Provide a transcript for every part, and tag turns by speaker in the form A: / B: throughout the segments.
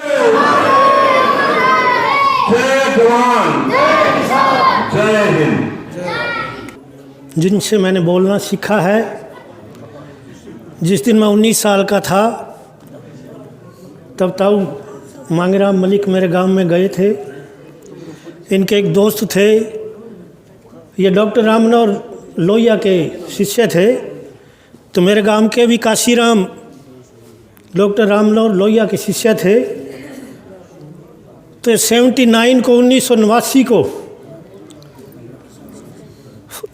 A: जय जवान जय हिंद।
B: जिनसे मैंने बोलना सीखा है, जिस दिन मैं 19 साल का था तब ताऊ मांगेराम मलिक मेरे गांव में गए थे। इनके एक दोस्त थे, ये डॉक्टर रामनौर लोहिया के शिष्य थे। तो मेरे गांव के भी काशीराम डॉक्टर रामनौर लोहिया के शिष्य थे। तो 1989 को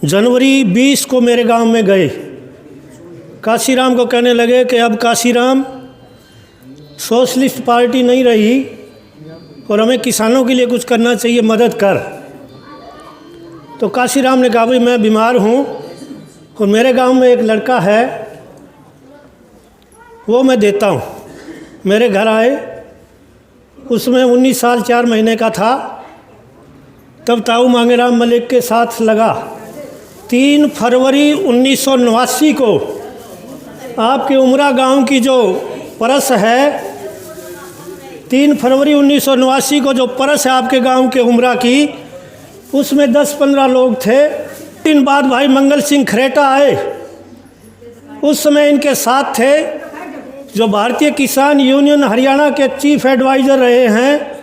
B: जनवरी 20 को मेरे गांव में गए। काशीराम को कहने लगे कि अब काशीराम सोशलिस्ट पार्टी नहीं रही और हमें किसानों के लिए कुछ करना चाहिए, मदद कर। तो काशीराम ने कहा भाई मैं बीमार हूँ और मेरे गांव में एक लड़का है, वो मैं देता हूँ। मेरे घर आए, उसमें 19 साल 4 महीने का था। तब ताऊ मांगेराम मलिक के साथ लगा। 3 फरवरी 1989 को आपके उमरा गांव की जो परस है, 3 फरवरी 1989 को जो परस है आपके गांव के उमरा की, उसमें 10-15 लोग थे। 3 बाद भाई मंगल सिंह खरेटा आए, उस समय इनके साथ थे जो भारतीय किसान यूनियन हरियाणा के चीफ एडवाइज़र रहे हैं,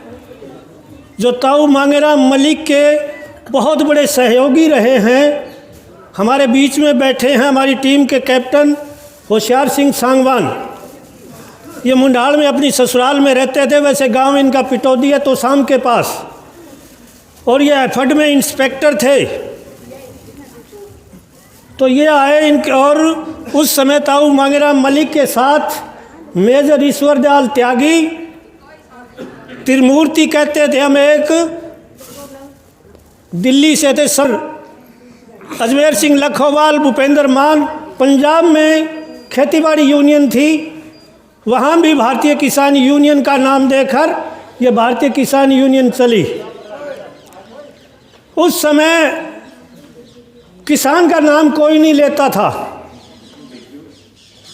B: जो ताऊ मांगेराम मलिक के बहुत बड़े सहयोगी रहे हैं। हमारे बीच में बैठे हैं हमारी टीम के कैप्टन होशियार सिंह सांगवान। ये मुंडाल में अपनी ससुराल में रहते थे, वैसे गांव इनका पिटौदी है तो शाम के पास, और ये एफर्ड में इंस्पेक्टर थे। तो ये आए इनके, और उस समय ताऊ मांगेराम मलिक के साथ मेजर ईश्वर दयाल त्यागी, त्रिमूर्ति कहते थे हम, एक दिल्ली से थे सर अजमेर सिंह लखोवाल, भूपेंद्र मान। पंजाब में खेतीबाड़ी यूनियन थी, वहाँ भी भारतीय किसान यूनियन का नाम देकर ये भारतीय किसान यूनियन चली। उस समय किसान का नाम कोई नहीं लेता था।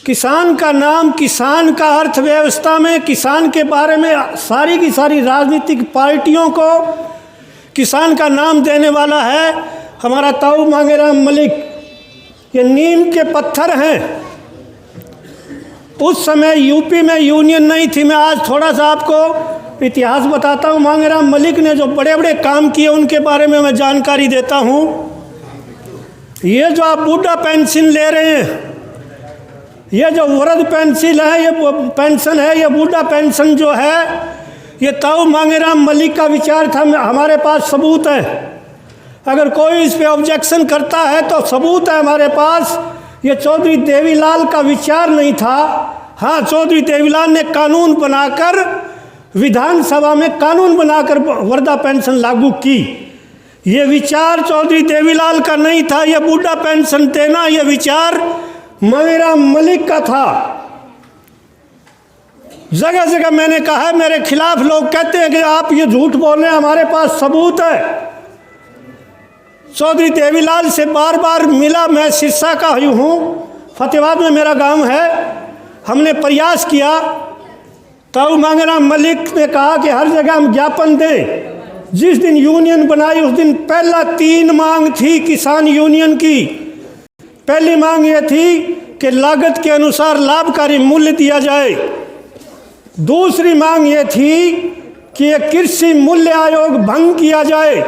B: किसान का नाम, किसान का अर्थव्यवस्था में, किसान के बारे में सारी की सारी राजनीतिक पार्टियों को किसान का नाम देने वाला है हमारा ताऊ मांगेराम मलिक। ये नीम के पत्थर हैं। उस समय यूपी में यूनियन नहीं थी। मैं आज थोड़ा सा आपको इतिहास बताता हूँ। मांगेराम मलिक ने जो बड़े बड़े काम किए उनके बारे में मैं जानकारी देता हूँ। ये जो आप बूढ़ा पेंशन ले रहे हैं, ये जो वृद्ध पेंशन है, ये पेंशन है, ये बूढ़ा पेंशन जो है, ये ताऊ मांगेराम मलिक का विचार था। हमारे पास सबूत है। अगर कोई इस पे ऑब्जेक्शन करता है तो सबूत है हमारे पास। ये चौधरी देवीलाल का विचार नहीं था। हाँ, चौधरी देवीलाल ने कानून बनाकर, विधानसभा में कानून बनाकर वृद्धा पेंशन लागू की। ये विचार चौधरी देवीलाल का नहीं था। ये बूढ़ा पेंशन देना, ये विचार मांगेराम मलिक का था। जगह जगह मैंने कहा है, मेरे खिलाफ लोग कहते हैं कि आप ये झूठ बोल रहे हैं, हमारे पास सबूत है। चौधरी देवीलाल से बार बार मिला। मैं सिरसा का ही हूँ, फतेहाबाद में मेरा गांव है। हमने प्रयास किया। ताऊ मांगेराम मलिक ने कहा कि हर जगह हम ज्ञापन दें। जिस दिन यूनियन बनाई उस दिन पहला 3 मांग थी किसान यूनियन की। पहली मांग ये थी कि लागत के अनुसार लाभकारी मूल्य दिया जाए। दूसरी मांग ये थी कि ये कृषि मूल्य आयोग भंग किया जाए,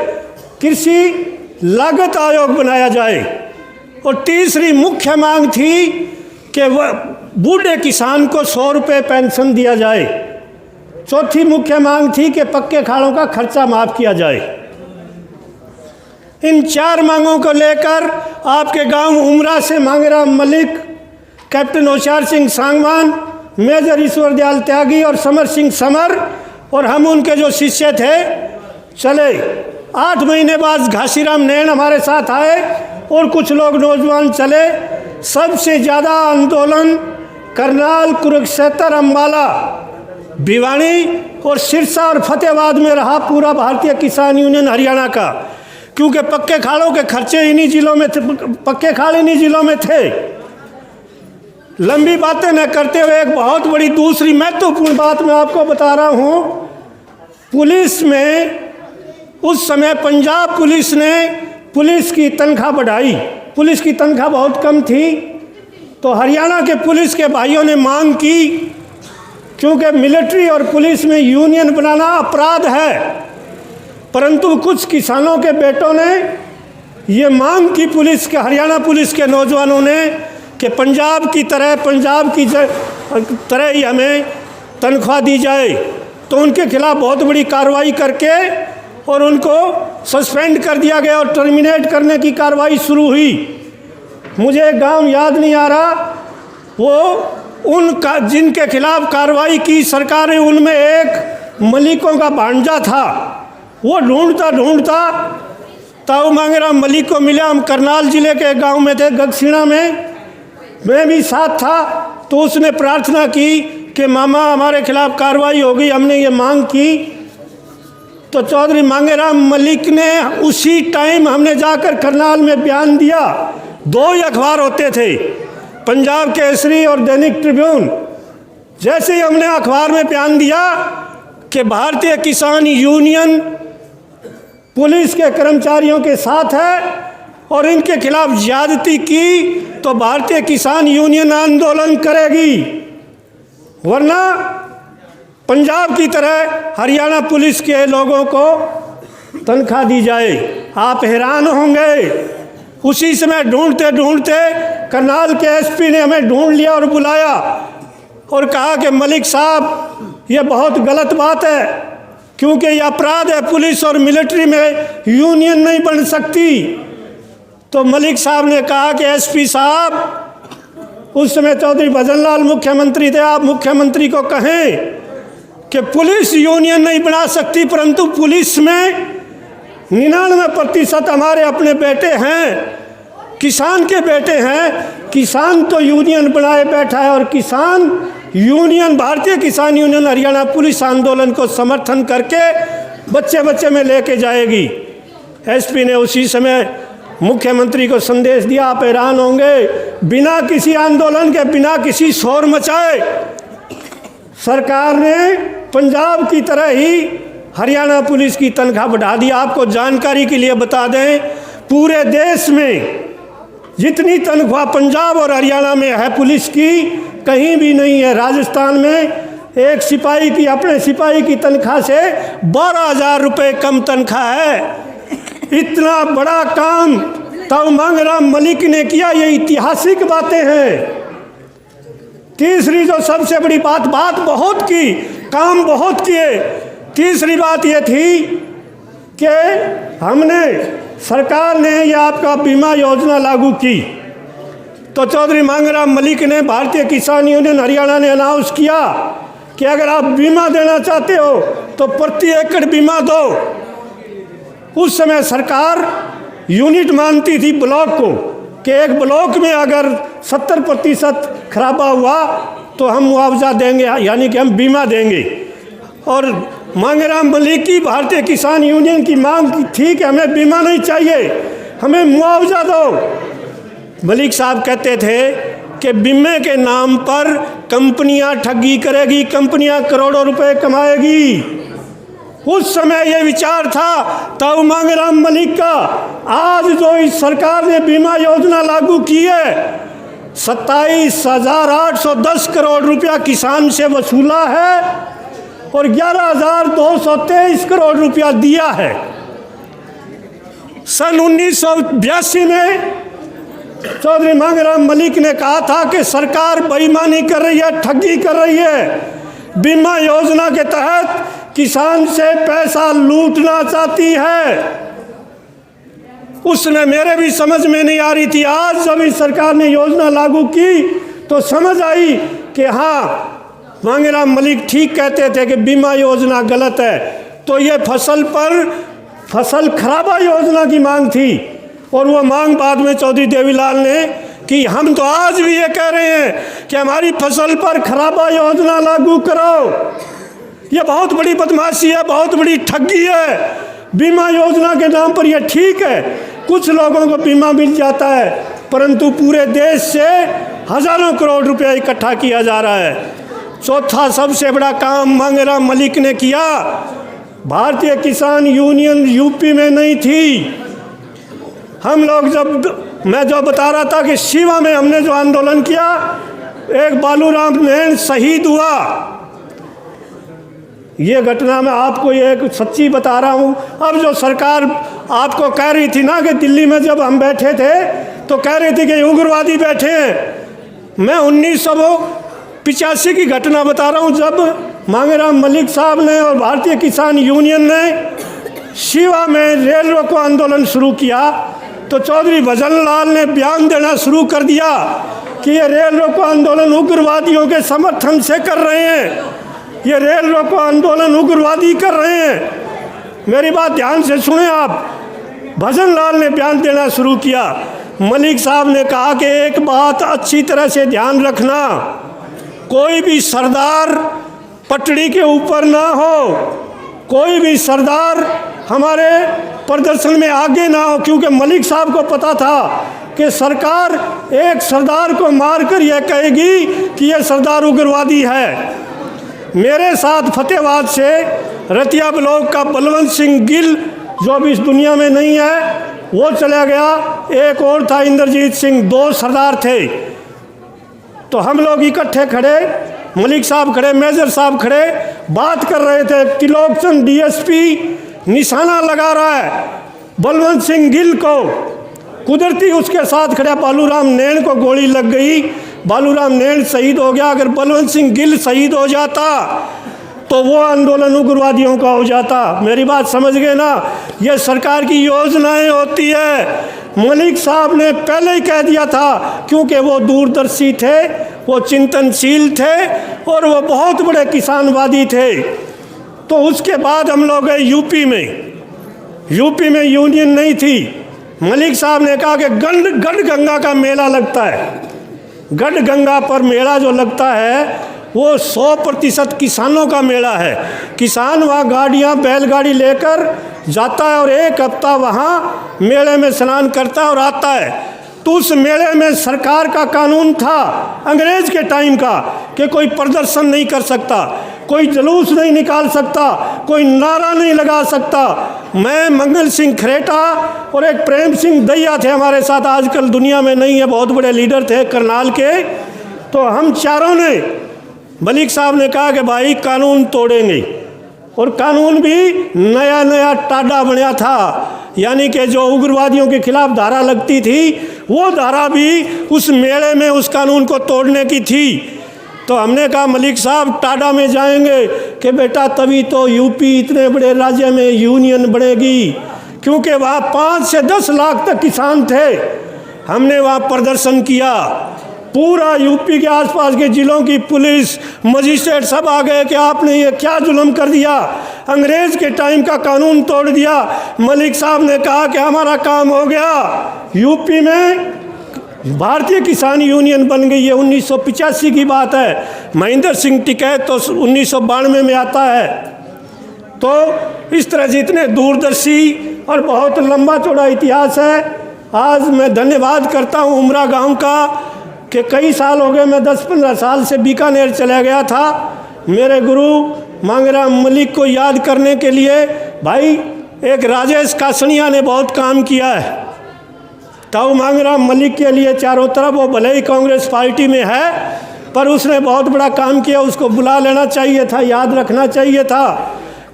B: कृषि लागत आयोग बनाया जाए। और तीसरी मुख्य मांग थी कि वह बूढ़े किसान को 100 रुपये पेंशन दिया जाए। चौथी मुख्य मांग थी कि पक्के खालों का खर्चा माफ़ किया जाए। इन 4 मांगों को लेकर आपके गांव उमरा से मांगेराम मलिक, कैप्टन होशियार सिंह सांगवान, मेजर ईश्वर दयाल त्यागी और समर सिंह समर और हम उनके जो शिष्य थे चले। 8 महीने बाद घासीराम नैन हमारे साथ आए और कुछ लोग नौजवान चले। सबसे ज़्यादा आंदोलन करनाल, कुरुक्षेत्र, अम्बाला, भिवानी और सिरसा और फतेहाबाद में रहा पूरा भारतीय किसान यूनियन हरियाणा का, क्योंकि पक्के खालों के खर्चे इन्हीं जिलों में थे, पक्के खाल इन्हीं जिलों में थे। लंबी बातें न करते हुए एक बहुत बड़ी दूसरी महत्वपूर्ण बात मैं आपको बता रहा हूँ। पुलिस में उस समय पंजाब पुलिस ने पुलिस की तनख्वाह बढ़ाई। पुलिस की तनख्वाह बहुत कम थी, तो हरियाणा के पुलिस के भाइयों ने मांग की, क्योंकि मिलिट्री और पुलिस में यूनियन बनाना अपराध है, परंतु कुछ किसानों के बेटों ने ये मांग की पुलिस के, हरियाणा पुलिस के नौजवानों ने, कि पंजाब की तरह ही हमें तनख्वाह दी जाए। तो उनके खिलाफ बहुत बड़ी कार्रवाई करके और उनको सस्पेंड कर दिया गया और टर्मिनेट करने की कार्रवाई शुरू हुई। मुझे गांव याद नहीं आ रहा, वो जिनके खिलाफ कार्रवाई की सरकार ने, उनमें एक मलिकों का भांजा था। वो ढूंढता ताऊ मांगेराम मलिक को मिला। हम करनाल जिले के गांव में थे, गगसीणा में, मैं भी साथ था। तो उसने प्रार्थना की कि मामा हमारे खिलाफ कार्रवाई हो गई, हमने ये मांग की। तो चौधरी मांगेराम मलिक ने उसी टाइम, हमने जाकर करनाल में बयान दिया। 2 ही अखबार होते थे, पंजाब केसरी और दैनिक ट्रिब्यून। जैसे ही हमने अखबार में बयान दिया कि भारतीय किसान यूनियन पुलिस के कर्मचारियों के साथ है और इनके खिलाफ ज्यादती की, तो भारतीय किसान यूनियन आंदोलन करेगी, वरना पंजाब की तरह हरियाणा पुलिस के लोगों को तनख्वाह दी जाए। आप हैरान होंगे, उसी समय ढूंढते करनाल के एसपी ने हमें ढूंढ लिया और बुलाया और कहा कि मलिक साहब ये बहुत गलत बात है, क्योंकि ये अपराध है, पुलिस और मिलिट्री में यूनियन नहीं बन सकती। तो मलिक साहब ने कहा कि एसपी साहब, उस समय चौधरी भजनलाल मुख्यमंत्री थे, आप मुख्यमंत्री को कहें कि पुलिस यूनियन नहीं बना सकती, परंतु पुलिस में 99% हमारे अपने बेटे हैं, किसान के बेटे हैं। किसान तो यूनियन बनाए बैठा है और किसान यूनियन, भारतीय किसान यूनियन हरियाणा पुलिस आंदोलन को समर्थन करके बच्चे में लेके जाएगी। एसपी ने उसी समय मुख्यमंत्री को संदेश दिया। आप हैरान होंगे, बिना किसी आंदोलन के, बिना किसी शोर मचाए, सरकार ने पंजाब की तरह ही हरियाणा पुलिस की तनख्वाह बढ़ा दी। आपको जानकारी के लिए बता दें, पूरे देश में जितनी तनख्वाह पंजाब और हरियाणा में है पुलिस की, कहीं भी नहीं है। राजस्थान में एक सिपाही की, अपने सिपाही की तनख्वाह से 12,000 रुपये कम तनख्वाह है। इतना बड़ा काम ताऊ मांगेराम मलिक ने किया, ये ऐतिहासिक बातें हैं। तीसरी जो सबसे बड़ी बात बहुत की, काम बहुत किए। तीसरी बात ये थी कि हमने, सरकार ने ये आपका बीमा योजना लागू की। तो चौधरी मांगेराम मलिक ने, भारतीय किसान यूनियन हरियाणा ने अनाउंस किया कि अगर आप बीमा देना चाहते हो तो प्रति एकड़ बीमा दो। उस समय सरकार यूनिट मानती थी ब्लॉक को, कि एक ब्लॉक में अगर 70% खराबा हुआ तो हम मुआवजा देंगे, यानी कि हम बीमा देंगे। और मांगेराम मलिक की, भारतीय किसान यूनियन की मांग थी कि हमें बीमा नहीं चाहिए, हमें मुआवजा दो। मलिक साहब कहते थे कि बीमे के नाम पर कंपनियां ठगी करेगी, कंपनियां करोड़ों रुपए कमाएगी। उस समय ये विचार था ताऊ मांगेराम मलिक का। आज जो इस सरकार ने बीमा योजना लागू की है, 27,810 करोड़ रुपया किसान से वसूला है और 11,223 करोड़ रुपया दिया है। सन 1982 में चौधरी मांगेराम मलिक ने कहा था कि सरकार बेईमानी कर रही है, ठगी कर रही है, बीमा योजना के तहत किसान से पैसा लूटना चाहती है। उस समय मेरे भी समझ में नहीं आ रही थी। आज जब इस सरकार ने योजना लागू की तो समझ आई कि हाँ, मांगेराम मलिक ठीक कहते थे कि बीमा योजना गलत है। तो ये फसल खराबा योजना की मांग थी और वो मांग बाद में चौधरी देवीलाल ने कि हम तो आज भी ये कह रहे हैं कि हमारी फसल पर खराबा योजना लागू करो। ये बहुत बड़ी बदमाशी है, बहुत बड़ी ठगी है। बीमा योजना के नाम पर यह ठीक है, कुछ लोगों को बीमा मिल जाता है, परंतु पूरे देश से हज़ारों करोड़ रुपया इकट्ठा किया जा रहा है। चौथा सबसे बड़ा काम मांगेराम मलिक ने किया, भारतीय किसान यूनियन यूपी में नहीं थी। हम लोग मैं जो बता रहा था कि शिवा में हमने जो आंदोलन किया, एक बालूराम नैन शहीद हुआ। ये घटना मैं आपको एक सच्ची बता रहा हूँ। अब जो सरकार आपको कह रही थी ना कि दिल्ली में जब हम बैठे थे तो कह रही थी कि उग्रवादी बैठे हैं। मैं 1985 की घटना बता रहा हूँ, जब मांगेराम मलिक साहब ने और भारतीय किसान यूनियन ने शिवा में रेल रोको आंदोलन शुरू किया तो चौधरी भजन लाल ने बयान देना शुरू कर दिया कि ये रेल रोको आंदोलन उग्रवादियों के समर्थन से कर रहे हैं, ये रेल रोको आंदोलन उग्रवादी कर रहे हैं। मेरी बात ध्यान से सुने आप। भजन लाल ने बयान देना शुरू किया। मलिक साहब ने कहा कि एक बात अच्छी तरह से ध्यान रखना, कोई भी सरदार पटड़ी के ऊपर ना हो, कोई भी सरदार हमारे प्रदर्शन में आगे ना हो, क्योंकि मलिक साहब को पता था कि सरकार एक सरदार को मारकर यह कहेगी कि यह सरदार उग्रवादी है। मेरे साथ फतेहाबाद से रतिया ब्लॉक का बलवंत सिंह गिल, जो अब इस दुनिया में नहीं है, वो चला गया। एक और था इंद्रजीत सिंह, 2 सरदार थे। तो हम लोग इकट्ठे खड़े, मलिक साहब खड़े, मेजर साहब खड़े, बात कर रहे थे। त्रिलोकचंद डीएसपी निशाना लगा रहा है बलवंत सिंह गिल को, कुदरती उसके साथ खड़ा बालूराम नैन को गोली लग गई। बालूराम नैन शहीद हो गया। अगर बलवंत सिंह गिल शहीद हो जाता तो वो आंदोलन उग्रवादियों का हो जाता। मेरी बात समझ गए ना? ये सरकार की योजनाएं होती है। मलिक साहब ने पहले ही कह दिया था, क्योंकि वो दूरदर्शी थे, वो चिंतनशील थे और वो बहुत बड़े किसानवादी थे। तो उसके बाद हम लोग गए यूपी में यूनियन नहीं थी। मलिक साहब ने कहा कि गढ़ गंगा का मेला लगता है। गढ़ गंगा पर मेला जो लगता है वो 100% किसानों का मेला है। किसान वहाँ गाड़ियाँ बैलगाड़ी लेकर जाता है और एक हफ्ता वहाँ मेले में स्नान करता है और आता है। तो उस मेले में सरकार का कानून था अंग्रेज के टाइम का कि कोई प्रदर्शन नहीं कर सकता, कोई जुलूस नहीं निकाल सकता, कोई नारा नहीं लगा सकता। मैं, मंगल सिंह खरेटा और एक प्रेम सिंह दैया थे हमारे साथ, आजकल दुनिया में नहीं है, बहुत बड़े लीडर थे करनाल के। तो हम चारों ने, मलिक साहब ने कहा कि भाई कानून तोड़ेंगे, और कानून भी नया टाडा बनाया था, यानी कि जो उग्रवादियों के खिलाफ धारा लगती थी वो धारा भी उस मेले में उस कानून को तोड़ने की थी। तो हमने कहा मलिक साहब टाडा में जाएंगे कि बेटा तभी तो यूपी इतने बड़े राज्य में यूनियन बनेगी, क्योंकि वहाँ 5 से 10 लाख तक किसान थे। हमने वहाँ प्रदर्शन किया, पूरा यूपी के आसपास के जिलों की पुलिस, मजिस्ट्रेट सब आ गए कि आपने ये क्या जुल्म कर दिया, अंग्रेज के टाइम का कानून तोड़ दिया। मलिक साहब ने कहा कि हमारा काम हो गया। यूपी में भारतीय किसान यूनियन बन गई है। 1985 की बात है। महेंद्र सिंह टिकैत तो 1992 में आता है। तो इस तरह से इतने दूरदर्शी और बहुत लंबा चौड़ा इतिहास है। आज मैं धन्यवाद करता हूँ उमरा गांव का कि कई साल हो गए, मैं 10-15 साल से बीकानेर चला गया था मेरे गुरु मांगेराम मलिक को याद करने के लिए। भाई एक राजेश कासनिया ने बहुत काम किया है ताऊ मांगेराम मलिक के लिए चारों तरफ। वो भले ही कांग्रेस पार्टी में है पर उसने बहुत बड़ा काम किया, उसको बुला लेना चाहिए था, याद रखना चाहिए था।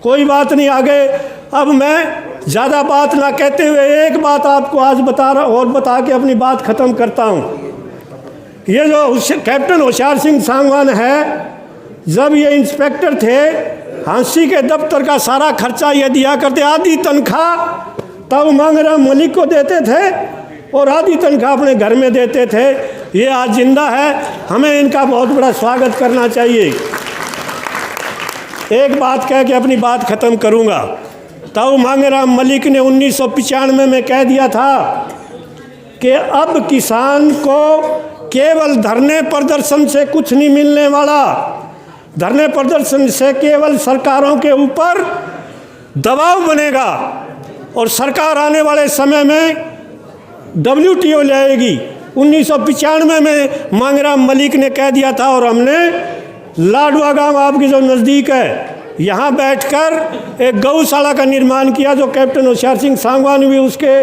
B: कोई बात नहीं, आगे अब मैं ज़्यादा बात ना कहते हुए एक बात आपको आज बता रहा और बता के अपनी बात ख़त्म करता हूँ। ये जो कैप्टन होशियार सिंह सांगवान है, जब ये इंस्पेक्टर थे हाँसी के दफ्तर का सारा खर्चा ये दिया करते। आधी तनख्वाह तब मांगेराम मलिक को देते थे और आधी तनख्वाह अपने घर में देते थे। ये आज जिंदा है, हमें इनका बहुत बड़ा स्वागत करना चाहिए। एक बात कह के अपनी बात ख़त्म करूँगा। ताऊ मांगेराम मलिक ने 1995 में कह दिया था कि अब किसान को केवल धरने प्रदर्शन से कुछ नहीं मिलने वाला। धरने प्रदर्शन से केवल सरकारों के ऊपर दबाव बनेगा और सरकार आने वाले समय में WTO ले आएगी। 1995 में मांगराम मलिक ने कह दिया था और हमने लाडवा गांव आपके जो नज़दीक है यहाँ बैठकर एक गौशाला का निर्माण किया, जो कैप्टन होशियार सिंह सांगवान भी उसके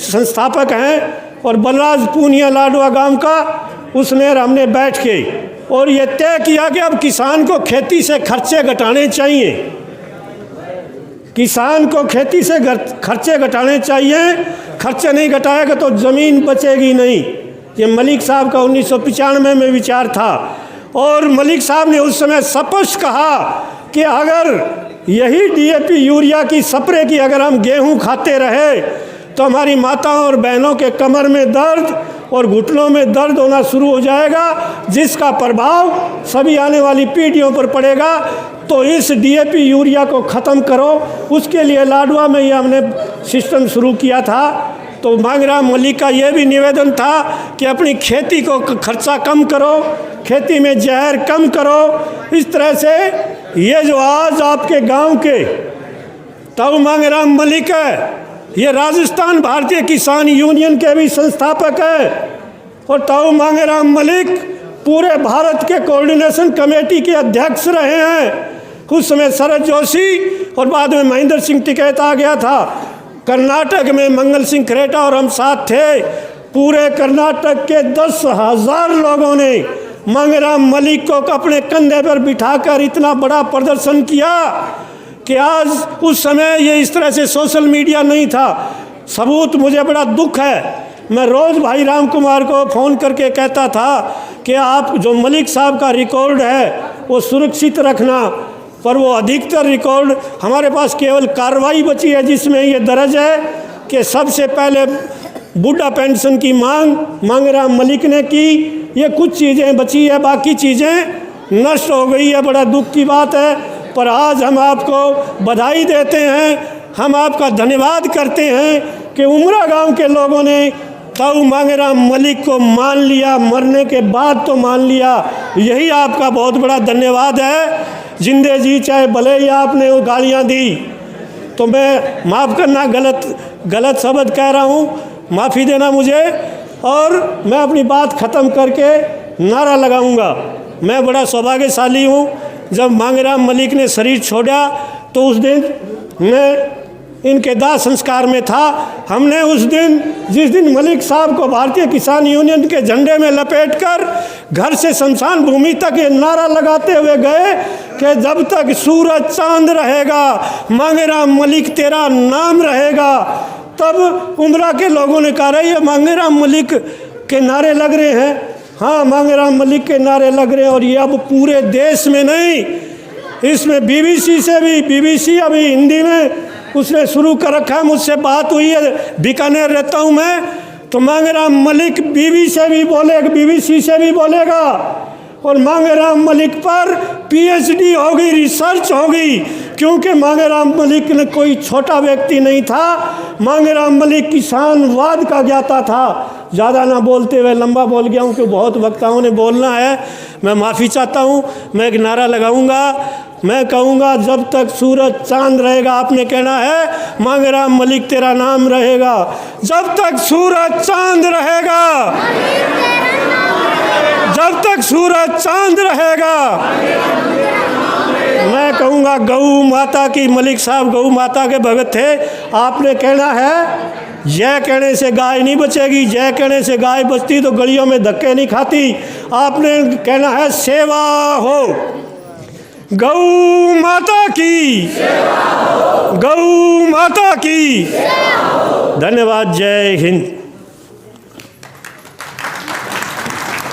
B: संस्थापक हैं, और बलराज पूनिया लाडवा गांव का उसने हमने बैठ के और ये तय किया कि अब किसान को खेती से खर्चे घटाने चाहिए, किसान को खेती से खर्चे घटाने चाहिए, खर्चे नहीं घटाएगा तो ज़मीन बचेगी नहीं। ये मलिक साहब का 1995 में विचार था और मलिक साहब ने उस समय स्पष्ट कहा कि अगर यही डीएपी यूरिया की स्प्रे की अगर हम गेहूं खाते रहे तो हमारी माताओं और बहनों के कमर में दर्द और घुटनों में दर्द होना शुरू हो जाएगा, जिसका प्रभाव सभी आने वाली पीढ़ियों पर पड़ेगा। तो इस डीएपी यूरिया को ख़त्म करो, उसके लिए लाडवा में ये हमने सिस्टम शुरू किया था। तो मांगराम मलिक का ये भी निवेदन था कि अपनी खेती को खर्चा कम करो, खेती में जहर कम करो। इस तरह से ये जो आज आपके गांव के ताऊ मांगराम मलिक है, ये राजस्थान भारतीय किसान यूनियन के भी संस्थापक है और ताऊ मांगराम मलिक पूरे भारत के कोऑर्डिनेशन कमेटी के अध्यक्ष रहे हैं। उस समय शरद जोशी और बाद में महेंद्र सिंह टिकैत आ गया था। कर्नाटक में मंगल सिंह खरेटा और हम साथ थे। पूरे कर्नाटक के 10,000 लोगों ने मांगराम मलिक को अपने कंधे पर बिठाकर इतना बड़ा प्रदर्शन किया कि आज उस समय ये इस तरह से सोशल मीडिया नहीं था। सबूत मुझे बड़ा दुख है, मैं रोज़ भाई राम कुमार को फ़ोन करके कहता था कि आप जो मलिक साहब का रिकॉर्ड है वो सुरक्षित रखना, पर वो अधिकतर रिकॉर्ड हमारे पास केवल कार्रवाई बची है जिसमें ये दर्ज है कि सबसे पहले बूढ़ा पेंशन की मांग मांगराम मलिक ने की। ये कुछ चीज़ें बची है, बाकी चीज़ें नष्ट हो गई है। बड़ा दुख की बात है, पर आज हम आपको बधाई देते हैं, हम आपका धन्यवाद करते हैं कि उमरा गांव के लोगों ने ताऊ मांगराम मलिक को मान लिया, मरने के बाद तो मान लिया। यही आपका बहुत बड़ा धन्यवाद है। जिंदे जी चाहे भले ही आपने वो गालियाँ दी, तो मैं माफ़ करना, गलत शब्द कह रहा हूँ, माफ़ी देना मुझे। और मैं अपनी बात ख़त्म करके नारा लगाऊंगा। मैं बड़ा सौभाग्यशाली हूँ, जब मांगराम मलिक ने शरीर छोड़ा तो उस दिन मैं इनके दाह संस्कार में था। हमने उस दिन, जिस दिन मलिक साहब को भारतीय किसान यूनियन के झंडे में लपेटकर घर से शमशान भूमि तक ये नारा लगाते हुए गए कि जब तक सूरज चांद रहेगा मांगराम मलिक तेरा नाम रहेगा, तब उमरा के लोगों ने कहा ये मांगराम मलिक के नारे लग रहे हैं। हाँ, मांगराम मलिक के नारे लग रहे हैं और ये अब पूरे देश में नहीं, इसमें बीबीसी अभी हिंदी में उसने शुरू कर रखा है। मुझसे बात हुई है, बीकानेर रहता हूँ मैं, तो मांगराम मलिक बीबीसी से भी बोलेगा और मांगराम मलिक पर पीएचडी होगी, रिसर्च होगी, क्योंकि मांगराम मलिक ने कोई छोटा व्यक्ति नहीं था। मांगराम मलिक किसानवाद का ज्ञाता था। ज़्यादा ना बोलते हुए लंबा बोल गया हूँ कि बहुत वक्ताओं ने बोलना है, मैं माफ़ी चाहता हूँ। मैं एक नारा लगाऊंगा, मैं कहूँगा जब तक सूरज चांद रहेगा, आपने कहना है मांगराम मलिक तेरा नाम रहेगा। जब तक सूरज चांद रहेगा, जब तक सूरज चांद रहेगा, मैं कहूँगा गौ माता की, मलिक साहब गौ माता के भगत थे। आपने कहना है जय कहने से गाय नहीं बचेगी, जय कहने से गाय बचती तो गलियों में धक्के नहीं खाती। आपने कहना है सेवा हो, गौ माता की, गौ माता की। धन्यवाद, जय हिंद।